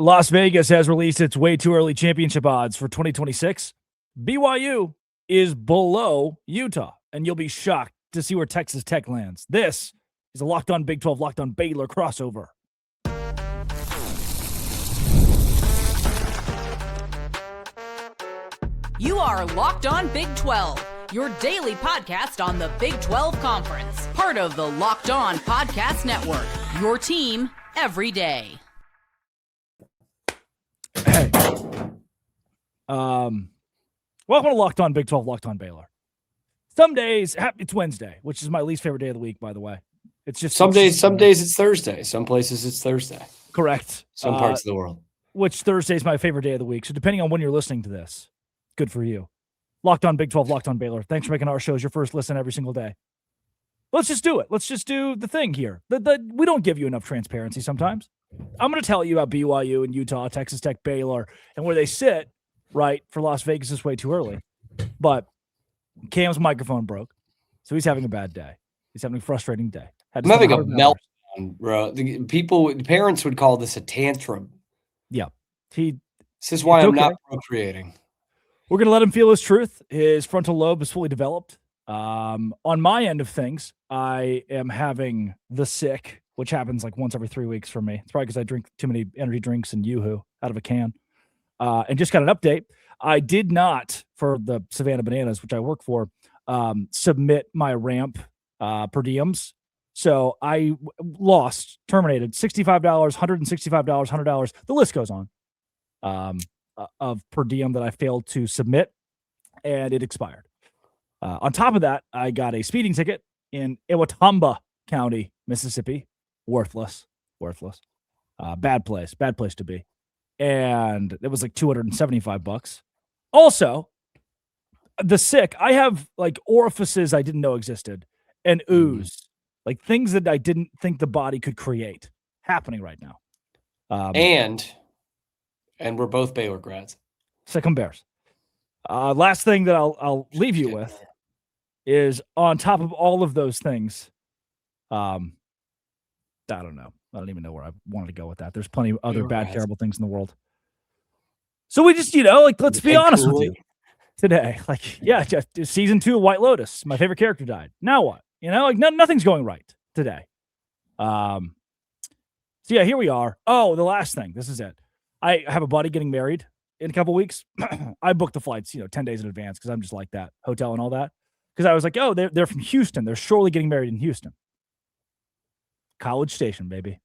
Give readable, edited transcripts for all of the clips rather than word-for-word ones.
Las Vegas has released its way too early championship odds for 2026. BYU is below Utah, and you'll be shocked to see where Texas Tech lands. This is a Locked On Big 12, Locked On Baylor crossover. You are Locked On Big 12, your daily podcast on the Big 12 Conference. Part of the Locked On Podcast Network, your team every day. Hey. Welcome to Locked On Big 12, Locked On Baylor. Some days, it's Wednesday, which is my least favorite day of the week, by the way. It's just some days it's Thursday. Some places it's Thursday. Correct. Some parts of the world. Which Thursday is my favorite day of the week. So depending on when you're listening to this, good for you. Locked On Big 12, Locked On Baylor. Thanks for making our shows your first listen every single day. Let's just do it. Let's just do the thing here. We don't give you enough transparency sometimes. I'm going to tell you about BYU and Utah, Texas Tech, Baylor, and where they sit, right, for Las Vegas is way too early. But Cam's microphone broke, so he's having a bad day. He's having a frustrating day. I'm having a meltdown, bro. Parents would call this a tantrum. Yeah. This is why I'm not procreating. We're going to let him feel his truth. His frontal lobe is fully developed. On my end of things, I am having the sick, which happens like once every 3 weeks for me. It's probably because I drink too many energy drinks and Yoo-hoo out of a can. And just got an update. I did not, for the Savannah Bananas, which I work for, submit my ramp per diems. So I terminated $65, $165, $100. The list goes on of per diem that I failed to submit, and it expired. On top of that, I got a speeding ticket in Ewatamba County, Mississippi. Worthless. Bad place to be. And it was like $275. Also, the sick, I have like orifices I didn't know existed and ooze, like things that I didn't think the body could create happening right now. And we're both Baylor grads. Sick 'em Bears. Last thing that I'll leave you with is on top of all of those things, I don't know. I don't even know where I wanted to go with that. There's plenty of other terrible things in the world. So we just, let's be honest with you today. Just season 2 of White Lotus. My favorite character died. Now what? Nothing's going right today. So yeah, here we are. Oh, the last thing. This is it. I have a buddy getting married in a couple weeks. I booked the flights, 10 days in advance because I'm just like that, hotel and all that. Because I was like, oh, they're from Houston. They're surely getting married in Houston. College Station, baby.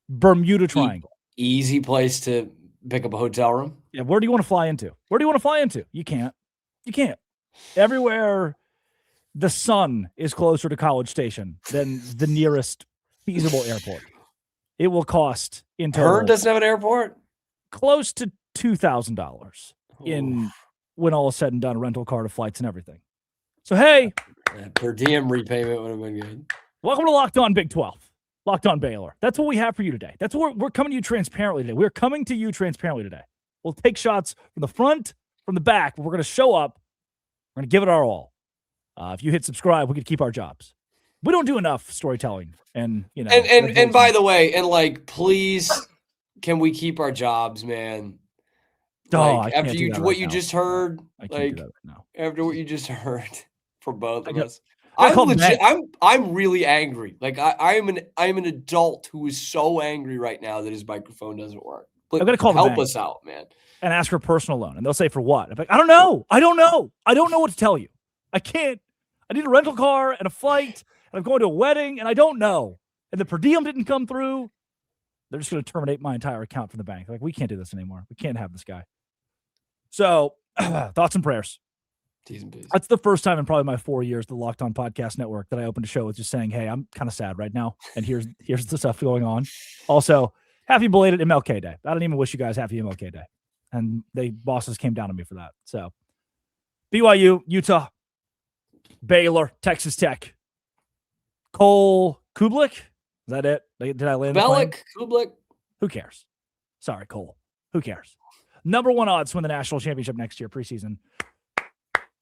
Bermuda Triangle. Easy place to pick up a hotel room. Yeah, where do you want to fly into? You can't. Everywhere the sun is closer to College Station than the nearest feasible airport. It will cost in total. Heard doesn't have an airport? Close to $2,000 when all is said and done, rental car to flights and everything. So, hey. Per diem repayment would have been good. Welcome to Locked On Big 12, Locked On Baylor. That's what we have for you today. That's what we're coming to you transparently today. We're coming to you transparently today. We'll take shots from the front, from the back, but we're going to show up. We're going to give it our all. If you hit subscribe, we could keep our jobs. We don't do enough storytelling. And by the way, please, can we keep our jobs, man? After what you just heard, after what you just heard from both of us. I'm really angry. I'm an adult who is so angry right now that his microphone doesn't work. I'm gonna call help us out, man, and ask for a personal loan. And they'll say, for what? I'm like, I don't know. I don't know what to tell you. I can't. I need a rental car and a flight, and I'm going to a wedding, and I don't know. And the per diem didn't come through. They're just going to terminate my entire account from the bank. We can't do this anymore. We can't have this guy. So, thoughts and prayers. That's the first time in probably my 4 years, the Locked On Podcast Network, that I opened a show with just saying, hey, I'm kind of sad right now. And here's the stuff going on. Also, happy belated MLK Day. I don't even wish you guys happy MLK Day. And bosses came down on me for that. So BYU, Utah, Baylor, Texas Tech, Cole Kublik. Is that it? Did I land Bellick, Kublik. Who cares? Sorry, Cole. Who cares? Number 1 odds to win the national championship next year, preseason.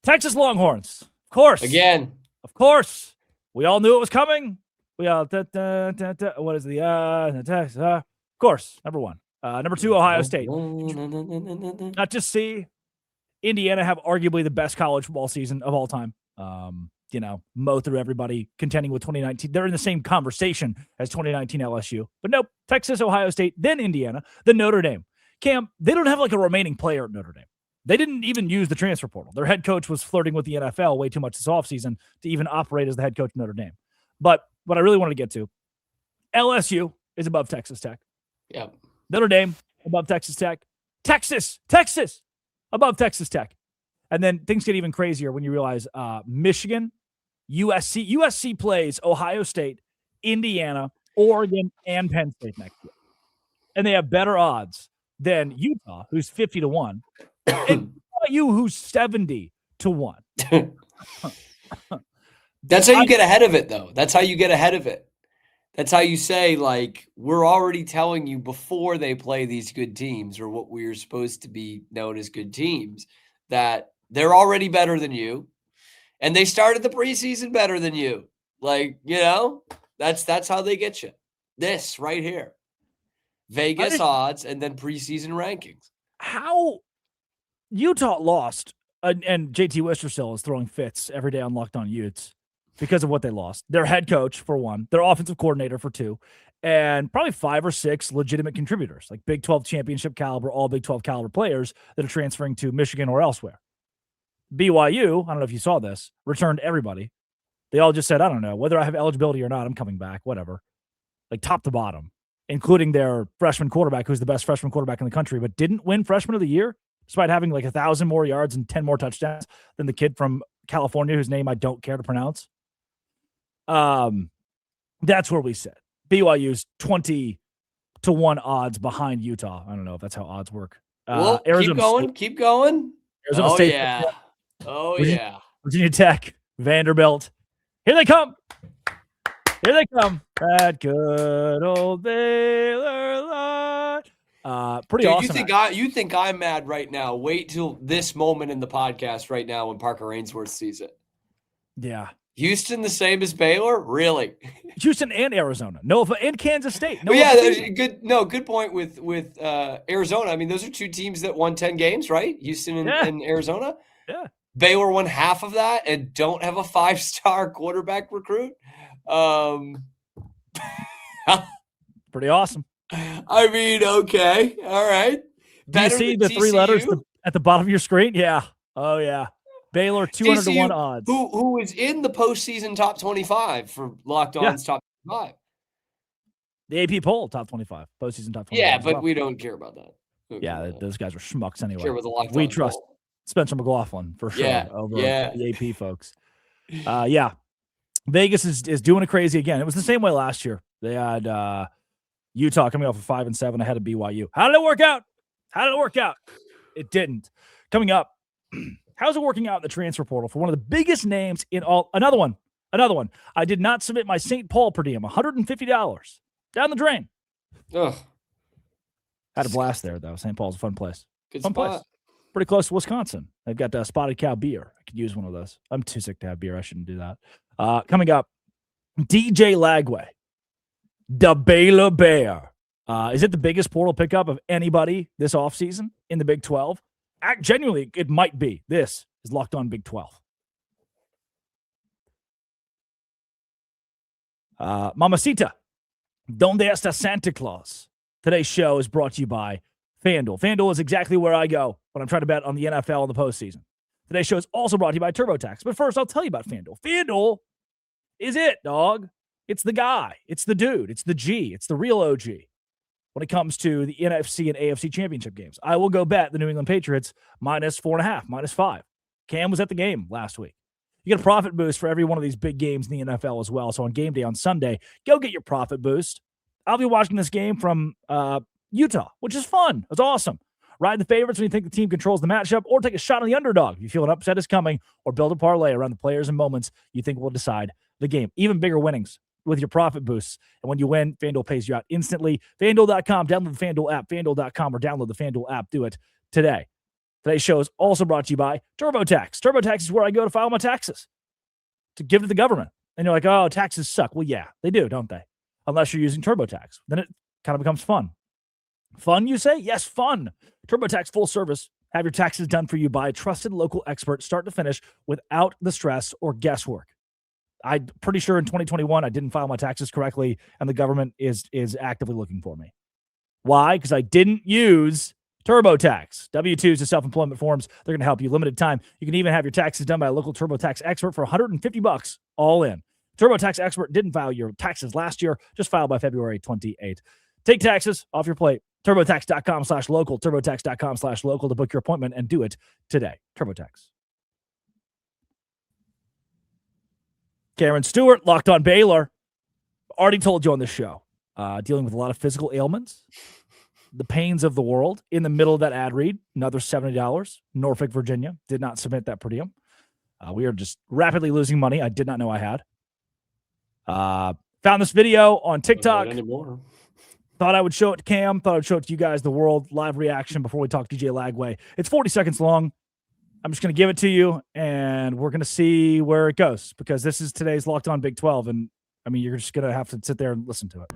Texas Longhorns. Of course. Again. Of course. We all knew it was coming. We all, what is the, Texas? Of course. Number 1. Number 2, Ohio State. Not just see Indiana have arguably the best college football season of all time. Mow through everybody, contending with 2019. They're in the same conversation as 2019 LSU. But nope, Texas, Ohio State, then Indiana, then Notre Dame. Cam, they don't have like a remaining player at Notre Dame. They didn't even use the transfer portal. Their head coach was flirting with the NFL way too much this offseason to even operate as the head coach of Notre Dame. But what I really wanted to get to, LSU is above Texas Tech. Yep. Notre Dame above Texas Tech. Texas above Texas Tech. And then things get even crazier when you realize Michigan, USC plays Ohio State, Indiana, Oregon, and Penn State next year. And they have better odds than Utah, who's 50-1, and BYU, who's 70-1. That's how you get ahead of it, though. That's how you get ahead of it. That's how you say, like, we're already telling you before they play these good teams, or what we're supposed to be known as good teams, that they're already better than you, and they started the preseason better than you. Like, that's how they get you. This right here. Vegas odds and then preseason rankings. How Utah lost, and JT Wistrcill is throwing fits every day on Locked On Utes because of what they lost. Their head coach, for one, their offensive coordinator, for two, and probably 5 or 6 legitimate contributors, like Big 12 championship caliber, all Big 12 caliber players that are transferring to Michigan or elsewhere. BYU, I don't know if you saw this, returned everybody. They all just said, I don't know, whether I have eligibility or not, I'm coming back, whatever. Like top to bottom, including their freshman quarterback, who's the best freshman quarterback in the country, but didn't win freshman of the year, despite having like 1,000 more yards and 10 more touchdowns than the kid from California, whose name I don't care to pronounce. That's where we sit. BYU's 20-1 odds behind Utah. I don't know if that's how odds work. Well, keep going. Arizona State. Yeah. Virginia Tech, Vanderbilt. Here they come. That good old Baylor line. Pretty Dude, awesome. You think I'm mad right now? Wait till this moment in the podcast right now when Parker Ainsworth sees it. Yeah. Houston the same as Baylor? Really? Houston and Arizona. And Kansas State. Good point with Arizona. I mean, those are 2 teams that won 10 games, right? Houston and Arizona. Yeah. Baylor won half of that and don't have a 5-star quarterback recruit. Pretty awesome. I mean, okay. All right. Do you see the TCU? 3 letters at the bottom of your screen? Yeah. Oh, yeah. Baylor, 200-1 odds. Who is in the postseason top 25 for Locked On's top 25? The AP poll, top 25. Postseason top 25. Yeah, but we don't care about that. Yeah, those guys are schmucks anyway. Care about the Locked On we trust poll. Spencer McLaughlin for sure over the AP folks. Vegas is doing it crazy again. It was the same way last year. They had Utah coming off of 5-7 ahead of BYU. How did it work out? It didn't. Coming up, how's it working out in the transfer portal for one of the biggest names in all? Another one. I did not submit my St. Paul per diem. $150 down the drain. Ugh. Had a blast there though. St. Paul's a fun place. Good spot. Place. Pretty close to Wisconsin. They've got Spotted Cow beer. I could use one of those. I'm too sick to have beer. I shouldn't do that. Coming up, DJ Lagway, the Baylor Bear. Is it the biggest portal pickup of anybody this offseason in the Big 12? Genuinely, it might be. This is Locked On Big 12. Mamacita, ¿Dónde está Santa Claus? Today's show is brought to you by FanDuel. FanDuel is exactly where I go when I'm trying to bet on the NFL in the postseason. Today's show is also brought to you by TurboTax. But first, I'll tell you about FanDuel. FanDuel is it, dog. It's the guy. It's the dude. It's the G. It's the real OG when it comes to the NFC and AFC championship games. I will go bet the New England Patriots -4.5, -5. Cam was at the game last week. You get a profit boost for every one of these big games in the NFL as well. So on game day on Sunday, go get your profit boost. I'll be watching this game from Utah, which is fun. It's awesome. Ride the favorites when you think the team controls the matchup, or take a shot on the underdog if you feel an upset is coming, or build a parlay around the players and moments you think will decide the game. Even bigger winnings with your profit boosts. And when you win, FanDuel pays you out instantly. FanDuel.com, download the FanDuel app, FanDuel.com, or download the FanDuel app. Do it today. Today's show is also brought to you by TurboTax. TurboTax is where I go to file my taxes, to give to the government. And you're like, oh, taxes suck. Well, yeah, they do, don't they? Unless you're using TurboTax. Then it kind of becomes fun. Fun, you say? Yes, fun. TurboTax full service. Have your taxes done for you by a trusted local expert, start to finish, without the stress or guesswork. I'm pretty sure in 2021 I didn't file my taxes correctly, and the government is actively looking for me. Why? Because I didn't use TurboTax. W-2s to self-employment forms. They're going to help you. Limited time. You can even have your taxes done by a local TurboTax expert for $150 all in. TurboTax expert didn't file your taxes last year. Just file by February 28th. Take taxes off your plate. TurboTax.com/local. TurboTax.com/local to book your appointment and do it today. TurboTax. Cameron Stewart, locked on Baylor. Already told you on this show. Dealing with a lot of physical ailments. The pains of the world. In the middle of that ad read, another $70. Norfolk, Virginia. Did not submit that per diem. We are just rapidly losing money. I did not know I had. Found this video on TikTok. Not anymore. Thought I would show it to Cam. Thought I would show it to you guys, the world. Live reaction before we talk DJ Lagway. It's 40 seconds long. I'm just going to give it to you, and we're going to see where it goes, because this is today's Locked On Big 12, and I mean, you're just going to have to sit there and listen to it.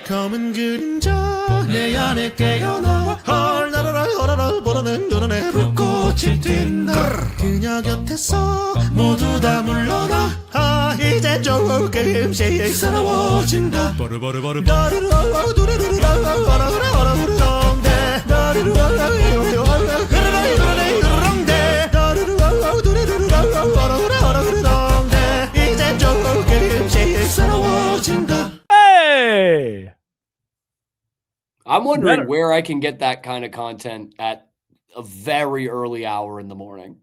검은 그림자 내 안에 깨어나 헐라라라 보라는 눈에 불꽃이 튄다 그녀 곁에서 모두 다 물러나 아 이제 조금씩 새로워진다 나르르 두르르르 정대 나르르 이제 조금씩 새로워진다. Hey! I'm wondering where I can get that kind of content at a very early hour in the morning.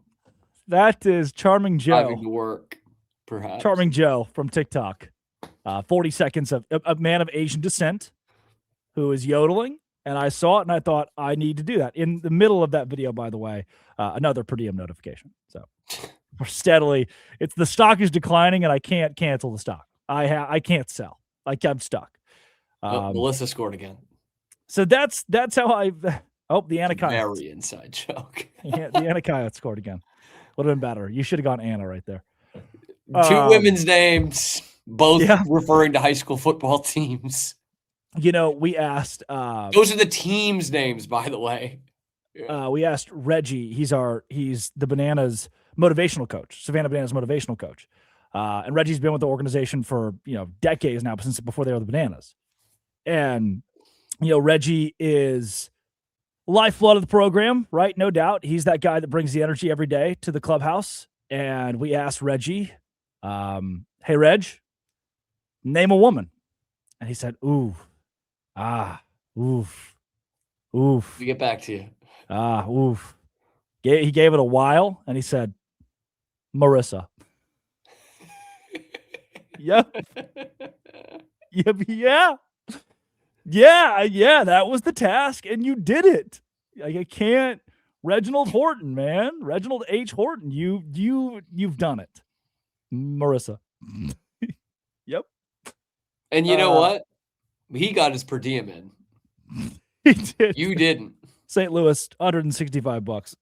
That is Charming Joe. Driving to work, perhaps. Charming Joe from TikTok. 40 seconds of a man of Asian descent who is yodeling, and I saw it and I thought I need to do that. In the middle of that video, by the way, another per diem notification. So we're steadily, the stock is declining and I can't cancel the stock. I can't sell. I'm stuck. Melissa scored again. So that's how the Anakai. Very inside joke. Yeah, the Anakai scored again. Would have been better. You should have gone Anna right there. Two women's names, both referring to high school football teams. You know, we asked. Those are the teams' names, by the way. Yeah. We asked Reggie. He's the Bananas motivational coach, Savannah Bananas motivational coach. And Reggie's been with the organization for, decades now, since before they were the Bananas. And, Reggie is lifeblood of the program, right? No doubt. He's that guy that brings the energy every day to the clubhouse. And we asked Reggie, hey, Reg, name a woman. And he said, oof. We get back to you. Oof. He gave it a while, and he said, Marissa. Yep. Yeah. That was the task, and you did it. I can't. Reginald Horton, man. Reginald H. Horton. You've done it. Marissa. Yep. And you know what? He got his per diem in. He did. You didn't. St. Louis, $165.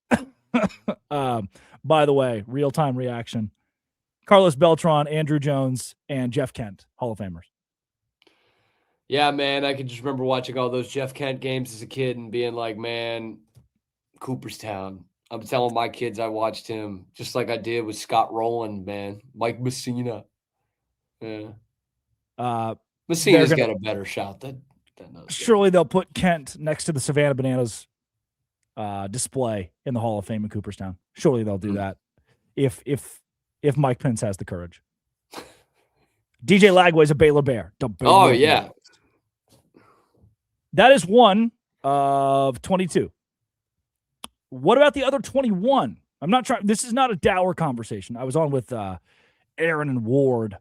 By the way, real-time reaction. Carlos Beltran, Andrew Jones, and Jeff Kent, Hall of Famers. Yeah, man, I can just remember watching all those Jeff Kent games as a kid and being like, man, Cooperstown. I'm telling my kids I watched him just like I did with Scott Rowland, man. Mike Messina. Yeah. Messina's got a better shot than those surely guys. They'll put Kent next to the Savannah Bananas display in the Hall of Fame in Cooperstown. Surely they'll do that if Mike Pence has the courage. DJ Lagway's a Baylor Bear. Yeah. That is one of 22. What about the other 21? I'm not trying. This is not a dour conversation. I was on with Aaron and Ward,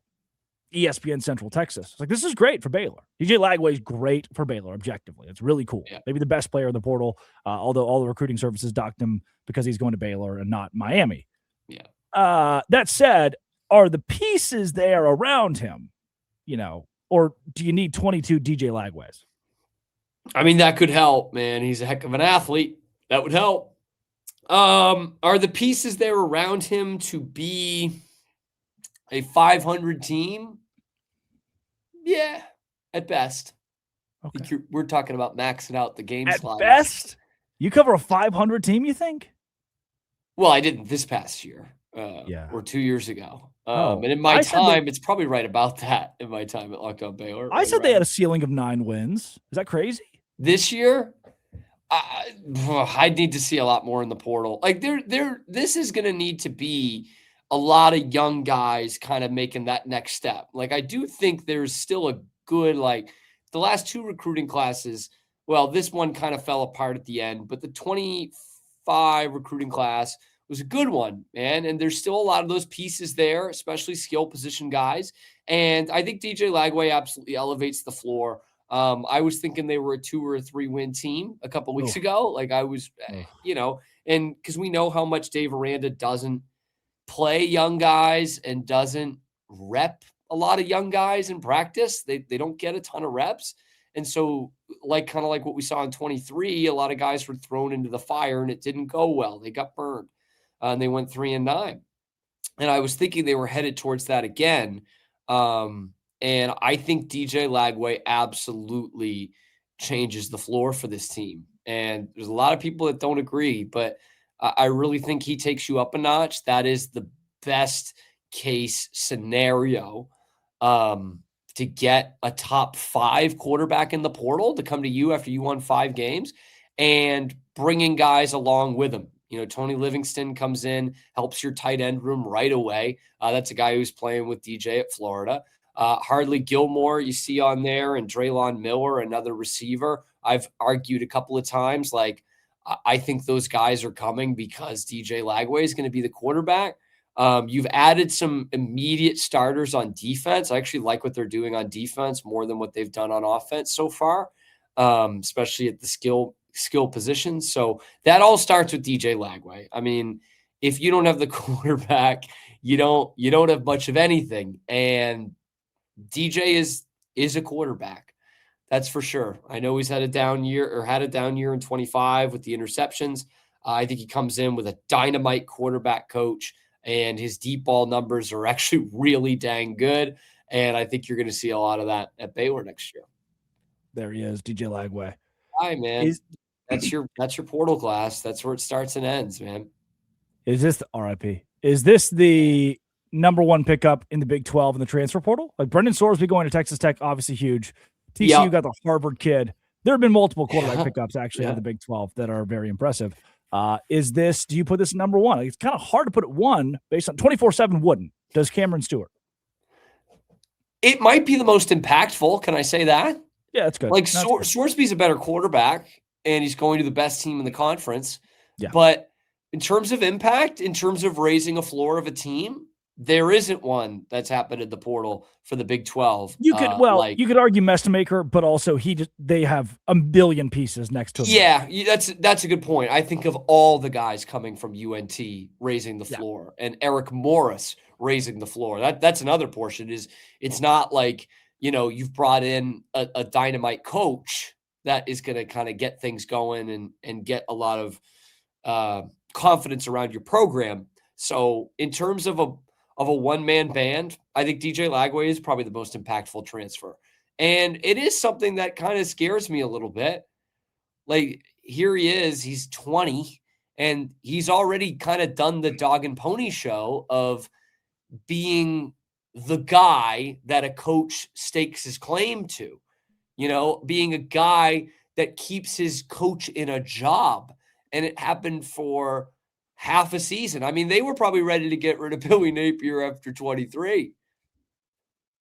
ESPN Central Texas. It's like, this is great for Baylor. DJ Lagway is great for Baylor, objectively. It's really cool. Yeah. Maybe the best player in the portal, although all the recruiting services docked him because he's going to Baylor and not Miami. Yeah. That said, are the pieces there around him, or do you need 22 DJ Lagways? I mean, that could help, man. He's a heck of an athlete. That would help. Are the pieces there around him to be a 500 team? Yeah, at best. Okay. We're talking about maxing out the game slots. At best? You cover a 500 team, you think? Well, I didn't this past year. Or 2 years ago. And in my time, it's probably right about that in my time at Locked On Baylor. I said they had a ceiling of 9 wins. Is that crazy? This year? I need to see a lot more in the portal. Like this is going to need to be a lot of young guys kind of making that next step. Like I do think there's still a good, like the last 2 recruiting classes. Well, this one kind of fell apart at the end, but the 25 recruiting class was a good one, man. And there's still a lot of those pieces there, especially skill position guys. And I think DJ Lagway absolutely elevates the floor. I was thinking they were a 2 or a 3 win team a couple weeks ago. Like I was, and because we know how much Dave Aranda doesn't play young guys and doesn't rep a lot of young guys in practice. They don't get a ton of reps. And so kind of like what we saw in 23, a lot of guys were thrown into the fire and it didn't go well. They got burned and they went 3-9. And I was thinking they were headed towards that again. And I think DJ Lagway absolutely changes the floor for this team. And there's a lot of people that don't agree, but I really think he takes you up a notch. That is the best case scenario to get a top 5 quarterback in the portal to come to you after you won 5 games and bringing guys along with him. Tony Livingston comes in, helps your tight end room right away. That's a guy who's playing with DJ at Florida. Hardly Gilmore you see on there, and Draylon Miller, another receiver. I've argued a couple of times, like I think those guys are coming because DJ Lagway is going to be the quarterback. You've added some immediate starters on defense. I actually like what they're doing on defense more than what they've done on offense so far, especially at the skill positions. So that all starts with DJ Lagway. I mean, if you don't have the quarterback, you don't have much of anything. And DJ is a quarterback. That's for sure. I know he's had a down year in 25 with the interceptions. I think he comes in with a dynamite quarterback coach, and his deep ball numbers are actually really dang good. And I think you're going to see a lot of that at Baylor next year. There he is, DJ Lagway. Hi, man. That's your portal class. That's where it starts and ends, man. Is this RIP? Is this the number 1 pickup in the Big 12 in the transfer portal? Like Brendan Sorsby going to Texas Tech, obviously huge. TCU got the Harvard kid. There have been multiple quarterback pickups actually in the Big 12 that are very impressive. Do you put this number 1? It's kind of hard to put it 1 based on 24/7 wouldn't. Does Cameron Stewart? It might be the most impactful. Can I say that? Yeah, that's good. Like Sorsby's a better quarterback, and he's going to the best team in the conference. Yeah. But in terms of impact, in terms of raising a floor of a team, there isn't one that's happened in the portal for the Big 12. You could argue Mestamaker, but also they have a billion pieces next to him. Yeah, that's a good point. I think of all the guys coming from UNT raising the floor, and Eric Morris raising the floor. That's another portion. It's not like you've brought in a dynamite coach that is going to kind of get things going and get a lot of confidence around your program. So in terms of a one-man band, I think DJ Lagway is probably the most impactful transfer. And it is something that kind of scares me a little bit. Like, here he is, he's 20, and he's already kind of done the dog and pony show of being the guy that a coach stakes his claim to, being a guy that keeps his coach in a job. And it happened for half a season. I mean, they were probably ready to get rid of Billy Napier after 23.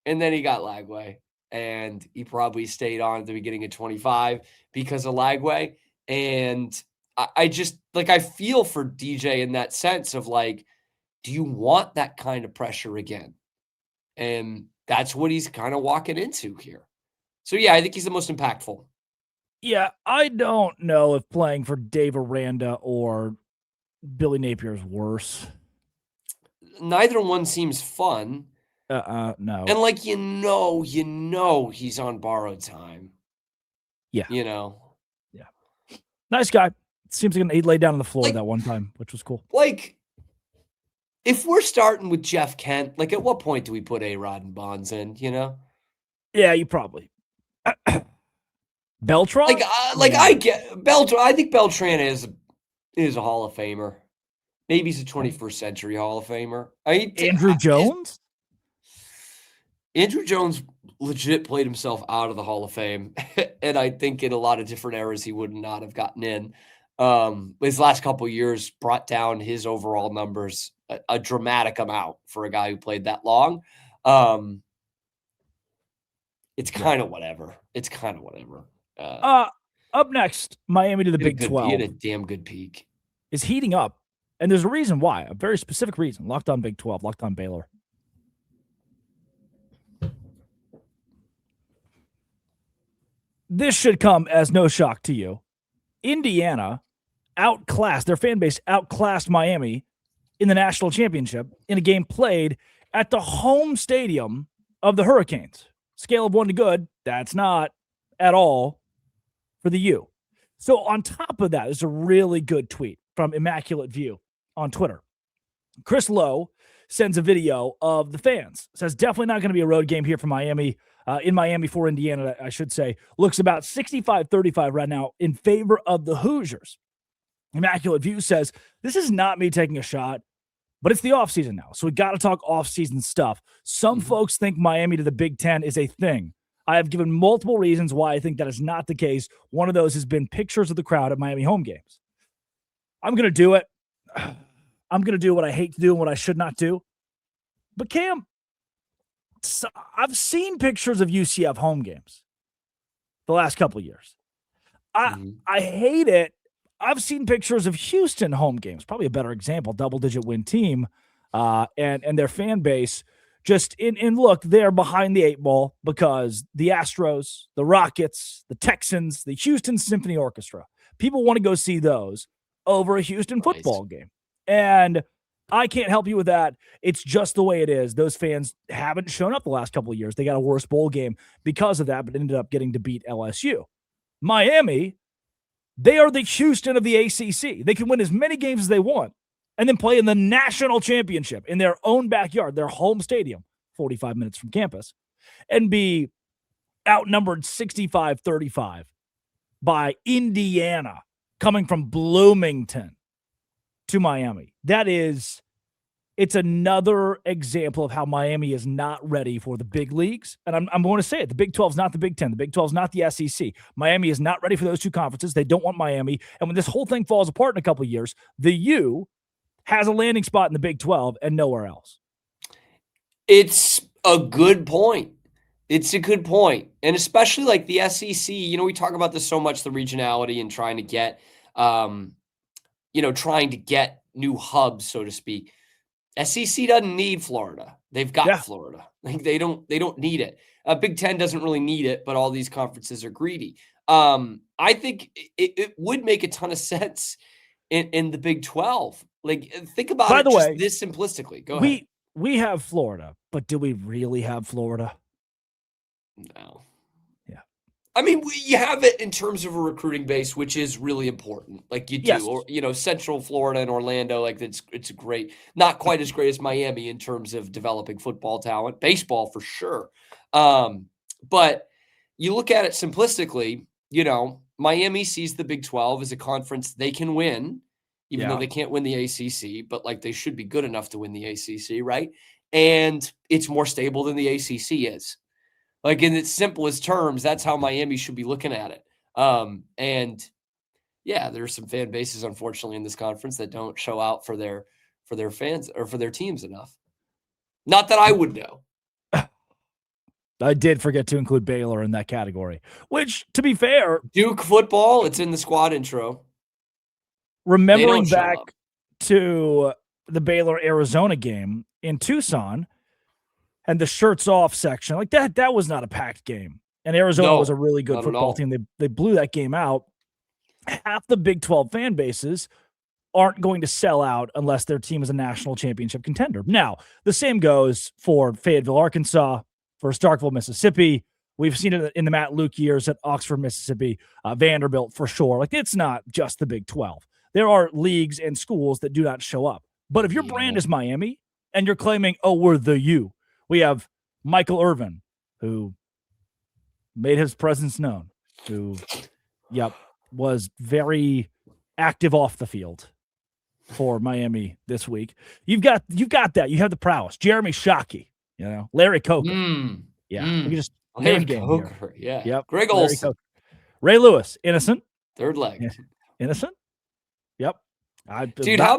And then he got Lagway, and he probably stayed on at the beginning of 25 because of Lagway. And I just I feel for DJ in that sense of do you want that kind of pressure again? And that's what he's kind of walking into here. So yeah, I think he's the most impactful. Yeah, I don't know if playing for Dave Aranda or Billy Napier is worse. Neither one seems fun. No. And he's on borrowed time. Yeah. Yeah. Nice guy. seems like he laid down on the floor that one time, which was cool. Like, if we're starting with Jeff Kent, like, at what point do we put A-Rod and Bonds in, you know? Yeah, you probably. Beltran? I get Beltran. I think Beltran is a Hall of Famer. Maybe he's a 21st century Hall of Famer. Andrew Jones? Andrew Jones legit played himself out of the Hall of Fame. And I think in a lot of different eras, he would not have gotten in. His last couple of years brought down his overall numbers a dramatic amount for a guy who played that long. It's kind of whatever. Up next, Miami to the Big 12. He had a damn good peak. Is heating up. And there's a reason why, a very specific reason. Locked on Big 12, locked on Baylor. This should come as no shock to you. Indiana outclassed, their fan base outclassed Miami in the national championship in a game played at the home stadium of the Hurricanes. Scale of 1 to good, that's not at all for the U. So on top of that, there's a really good tweet from Immaculate View on Twitter. Chris Lowe sends a video of the fans. Says definitely not going to be a road game here for Miami. In Miami for Indiana, I should say. Looks about 65-35 right now in favor of the Hoosiers. Immaculate View says, this is not me taking a shot, but it's the offseason now, so we got to talk offseason stuff. Some folks think Miami to the Big Ten is a thing. I have given multiple reasons why I think that is not the case. One of those has been pictures of the crowd at Miami home games. I'm going to do it. I'm going to do what I hate to do and what I should not do. But Cam, I've seen pictures of UCF home games the last couple of years. I hate it. I've seen pictures of Houston home games, probably a better example, double-digit win team, and their fan base just in look, they're behind the 8 ball because the Astros, the Rockets, the Texans, the Houston Symphony Orchestra, people want to go see those over a Houston football game. And I can't help you with that. It's just the way it is. Those fans haven't shown up the last couple of years. They got a worse bowl game because of that, but ended up getting to beat LSU. Miami, they are the Houston of the ACC. They can win as many games as they want and then play in the national championship in their own backyard, their home stadium, 45 minutes from campus, and be outnumbered 65-35 by Indiana coming from Bloomington to Miami. It's another example of how Miami is not ready for the big leagues. And I'm going to say it. The Big 12 is not the Big 10. The Big 12 is not the SEC. Miami is not ready for those two conferences. They don't want Miami. And when this whole thing falls apart in a couple of years, the U has a landing spot in the Big 12 and nowhere else. It's a good point. And especially like the SEC, we talk about this so much, the regionality and trying to get, new hubs, so to speak. SEC doesn't need Florida. They've got Florida. Like they don't need it. Big Ten doesn't really need it, but all these conferences are greedy. I think it would make a ton of sense in the Big 12. Like think about it just this simplistically. Go ahead. We have Florida, but do we really have Florida? No. Yeah. I mean, you have it in terms of a recruiting base, which is really important. Like you do, yes. Or, Central Florida and Orlando, like it's great. Not quite as great as Miami in terms of developing football talent, baseball for sure. But you look at it simplistically, Miami sees the Big 12 as a conference they can win, even though they can't win the ACC, but like they should be good enough to win the ACC, right? And it's more stable than the ACC is. Like in its simplest terms, that's how Miami should be looking at it. And yeah, there's some fan bases, unfortunately, in this conference that don't show out for their fans or for their teams enough. Not that I would know. I did forget to include Baylor in that category, which, to be fair, Duke football, it's in the squad intro. Remembering back to the Baylor-Arizona game in Tucson and the shirts off section, like that was not a packed game. And Arizona was a really good football team. They blew that game out. Half the Big 12 fan bases aren't going to sell out unless their team is a national championship contender. Now, the same goes for Fayetteville, Arkansas, for Starkville, Mississippi, We've seen it in the Matt Luke years at Oxford, Mississippi, Vanderbilt for sure. Like, it's not just the Big 12. There are leagues and schools that do not show up. But if your brand is Miami and you're claiming, oh, we're the U, we have Michael Irvin, who made his presence known, who, was very active off the field for Miami this week. You've got that. You have the prowess. Jeremy Shockey, Larry Coker. We can just name game here. Yeah. Yep. Greg Olson. Ray Lewis, innocent. Third leg. Innocent. Yep. Dude, how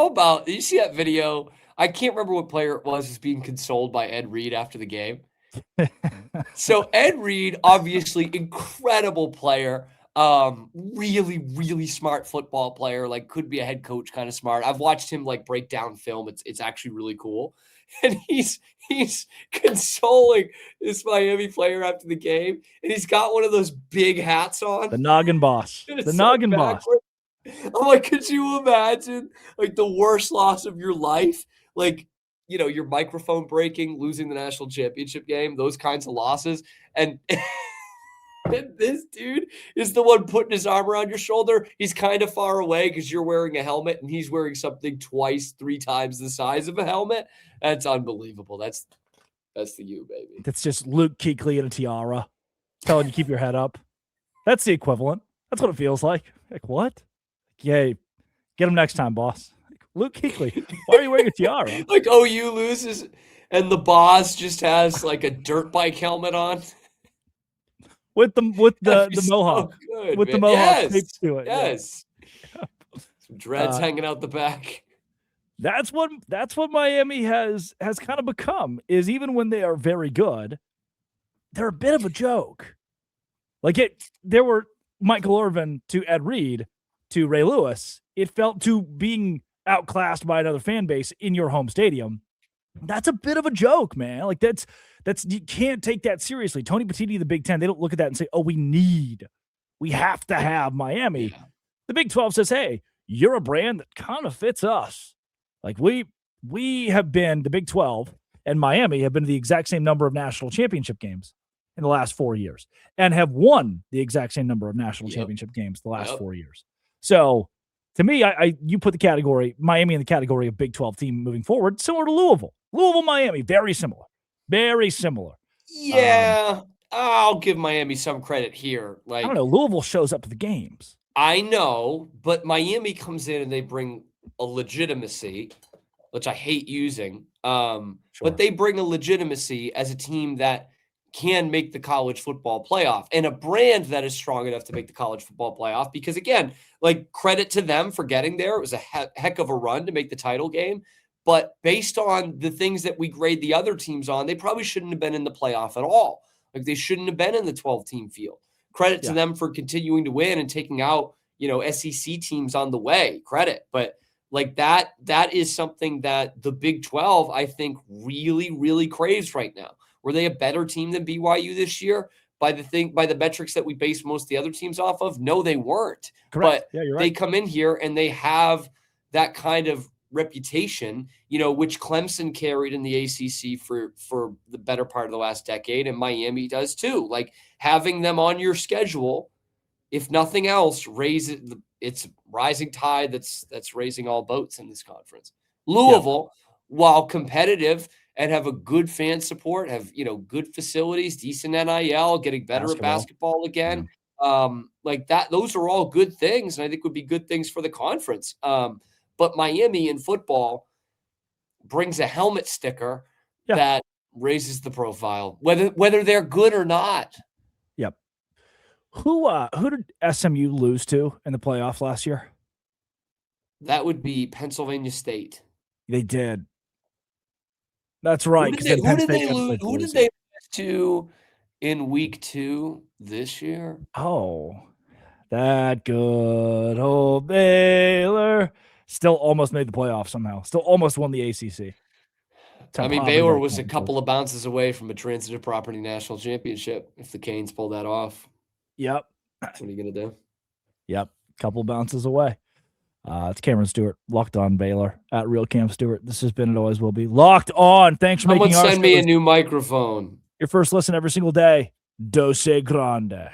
about you see that video? I can't remember what player it was being consoled by Ed Reed after the game. So Ed Reed, obviously incredible player, really, really smart football player, like could be a head coach kind of smart. I've watched him like break down film. It's actually really cool. And he's consoling this Miami player after the game. And he's got one of those big hats on. The Noggin Boss. The Noggin Boss. I'm like, could you imagine like the worst loss of your life? Like, your microphone breaking, losing the national championship game, those kinds of losses. And this dude is the one putting his arm around your shoulder. He's kind of far away because you're wearing a helmet and he's wearing something 3 times the size of a helmet. That's unbelievable. That's the U, baby. That's just Luke Kuechly in a tiara telling you to keep your head up. That's the equivalent. That's what it feels like. Like, what? Yay. Get him next time, boss. Luke Kuechly, why are you wearing a tiara? Like OU loses and the boss just has like a dirt bike helmet on. With the mohawk. So good, with man. the mohawk taped to it. Yes. Yeah. Some dreads hanging out the back. That's what Miami has kind of become, is even when they are very good, they're a bit of a joke. Like there were Michael Irvin to Ed Reed to Ray Lewis. It felt to being outclassed by another fan base in your home stadium. That's a bit of a joke, man. Like that's you can't take that seriously. Tony Petitti, the Big Ten, they don't look at that and say, oh, we have to have Miami. Yeah. The Big 12 says, hey, you're a brand that kind of fits us. Like we have been, the Big 12 and Miami have been to the exact same number of national championship games in the last 4 years and have won the exact same number of national championship games the last 4 years. So to me, you put the category, Miami in the category of Big 12 team moving forward, similar to Louisville. Louisville, Miami, very similar. Very similar. Yeah, I'll give Miami some credit here. Like, I don't know, Louisville shows up to the games. I know, but Miami comes in and they bring a legitimacy, which I hate using. But they bring a legitimacy as a team that can make the college football playoff and a brand that is strong enough to make the college football playoff. Because again, like, credit to them for getting there. It was a heck of a run to make the title game. But based on the things that we grade the other teams on, they probably shouldn't have been in the playoff at all. Like, they shouldn't have been in the 12-team field. Credit to them for continuing to win and taking out, SEC teams on the way. Credit. But like that is something that the Big 12, I think, really, really craves right now. Were they a better team than BYU this year by the metrics that we base most of the other teams off of? No, they weren't. Correct. But you're right. They come in here and they have that kind of reputation, which Clemson carried in the ACC for the better part of the last decade, and Miami does too. Like, having them on your schedule, if nothing else, it's rising tide that's raising all boats in this conference. Louisville, while competitive and have a good fan support, have good facilities, decent NIL, getting better at basketball again, like that. Those are all good things, and I think would be good things for the conference. But Miami in football brings a helmet sticker that raises the profile, whether they're good or not. Yep. Who did SMU lose to in the playoff last year? That would be Pennsylvania State. They did. That's right. Who did they lose to in week 2 this year? Oh, that good old Baylor. Still almost made the playoffs somehow. Still almost won the ACC. I mean, Baylor was a couple of bounces away from a transitive property national championship if the Canes pull that off. Yep. What are you going to do? Yep. Couple bounces away. It's Cameron Stewart, Locked On Baylor, at Real Cam Stewart. This has been, it always will be, Locked On. Thanks for making our send me a new microphone. your first listen every single day. Dose Grande.